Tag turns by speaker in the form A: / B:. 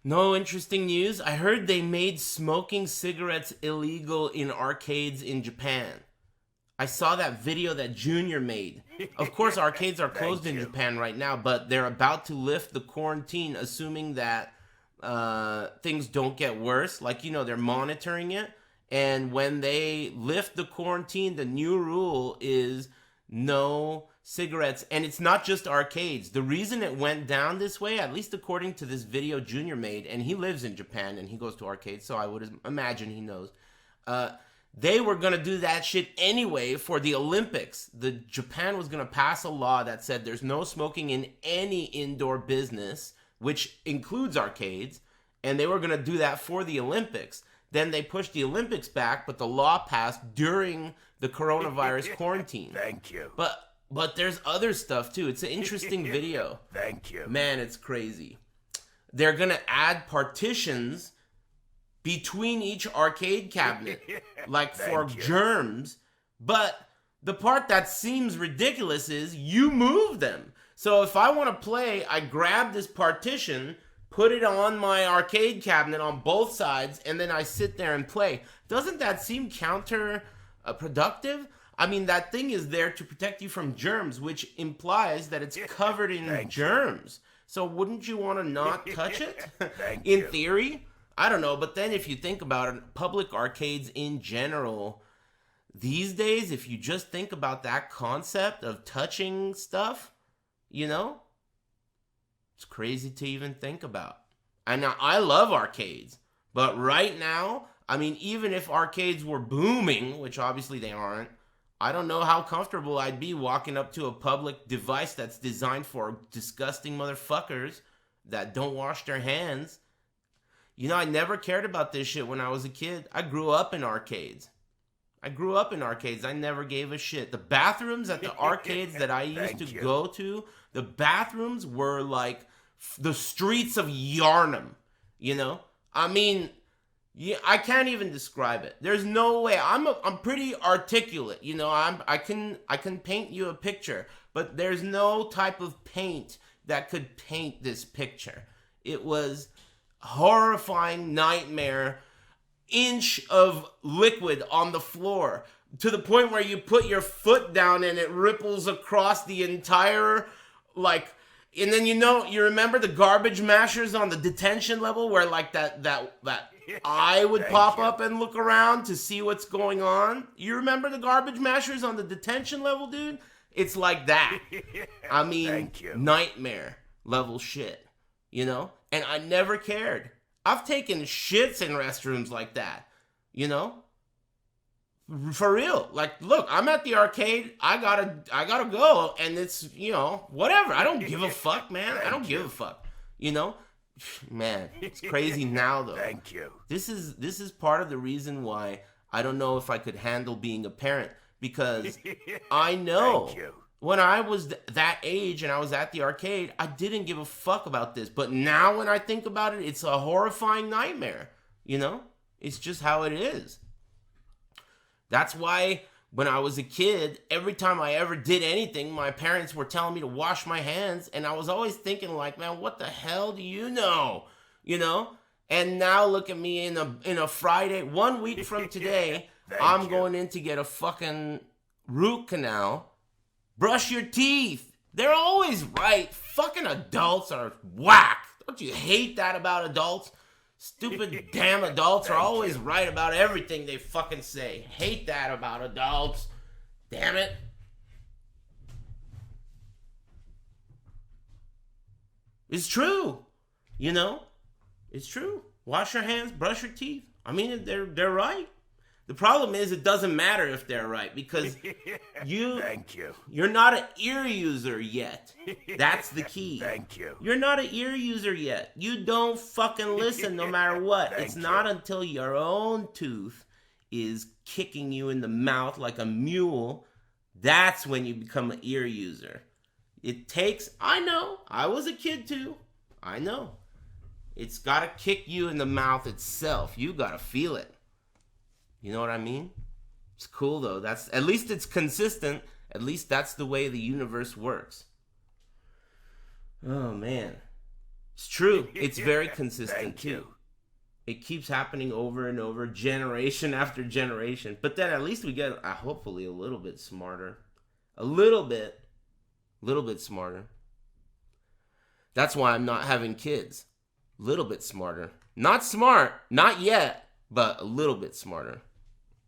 A: No interesting news. I heard they made smoking cigarettes illegal in arcades in Japan. I saw that video that Junior made. Of course, arcades are closed in Japan right now, but they're about to lift the quarantine, assuming that things don't get worse. Like, they're monitoring it. And when they lift the quarantine, the new rule is no cigarettes. And it's not just arcades. The reason it went down this way, at least according to this video Junior made, and he lives in Japan and he goes to arcades, so I would imagine he knows. They were going to do that shit anyway for the Olympics. Japan was going to pass a law that said there's no smoking in any indoor business, which includes arcades, and they were going to do that for the Olympics. Then they pushed the Olympics back, but the law passed during the coronavirus quarantine.
B: Thank you.
A: But there's other stuff too. It's an interesting video.
B: Thank you.
A: Man, it's crazy. They're going to add partitions between each arcade cabinet, like for germs. But the part that seems ridiculous is you move them. So if I want to play, I grab this partition, put it on my arcade cabinet on both sides, and then I sit there and play. Doesn't that seem counterproductive? I mean, that thing is there to protect you from germs, which implies that it's covered in germs. So wouldn't you want to not touch it? In theory? I don't know, but then if you think about it, public arcades in general, these days, if you just think about that concept of touching stuff, it's crazy to even think about. And now, I love arcades, but right now, I mean, even if arcades were booming, which obviously they aren't, I don't know how comfortable I'd be walking up to a public device that's designed for disgusting motherfuckers that don't wash their hands. I never cared about this shit when I was a kid. I grew up in arcades. I never gave a shit. The bathrooms at the arcades that I used to go to, the bathrooms were like the streets of Yarnum, I mean, I can't even describe it. There's no way. I'm pretty articulate, I can paint you a picture, but there's no type of paint that could paint this picture. It was horrifying nightmare, inch of liquid on the floor to the point where you put your foot down and it ripples across the entire, and then you remember the garbage mashers on the detention level where that eye would pop up and look around to see what's going on? You remember the garbage mashers on the detention level, dude? It's like that. I mean, nightmare level shit, And I never cared. I've taken shits in restrooms like that, For real. Look, I'm at the arcade. I gotta go, and it's whatever. I don't give a fuck, man. I don't give a fuck, Man, it's crazy now though.
B: Thank you.
A: This is part of the reason why I don't know if I could handle being a parent, because I know.
B: Thank you.
A: When I was that age and I was at the arcade, I didn't give a fuck about this. But now when I think about it, it's a horrifying nightmare. It's just how it is. That's why when I was a kid, every time I ever did anything, my parents were telling me to wash my hands. And I was always thinking man, what the hell do you know? And now look at me in a Friday, 1 week from today, I'm going in to get a fucking root canal. Brush your teeth. They're always right. Fucking adults are whack. Don't you hate that about adults? Stupid damn adults are always right about everything they fucking say. Hate that about adults. Damn it. It's true. It's true. Wash your hands, brush your teeth. I mean, they're right. The problem is it doesn't matter if they're right, because you're not an ear user yet. That's the key.
B: Thank you.
A: You're not an ear user yet. You don't fucking listen no matter what. It's not until your own tooth is kicking you in the mouth like a mule, that's when you become an ear user. It takes, I know, I was a kid too. I know. It's got to kick you in the mouth itself. You got to feel it. You know what I mean? It's cool though. At least it's consistent. At least that's the way the universe works. Oh man. It's true. It's very consistent
B: Thank
A: too.
B: you.
A: It keeps happening over and over, generation after generation. But then at least we get, hopefully, a little bit smarter. A little bit smarter. That's why I'm not having kids. A little bit smarter. Not smart, not yet, but a little bit smarter.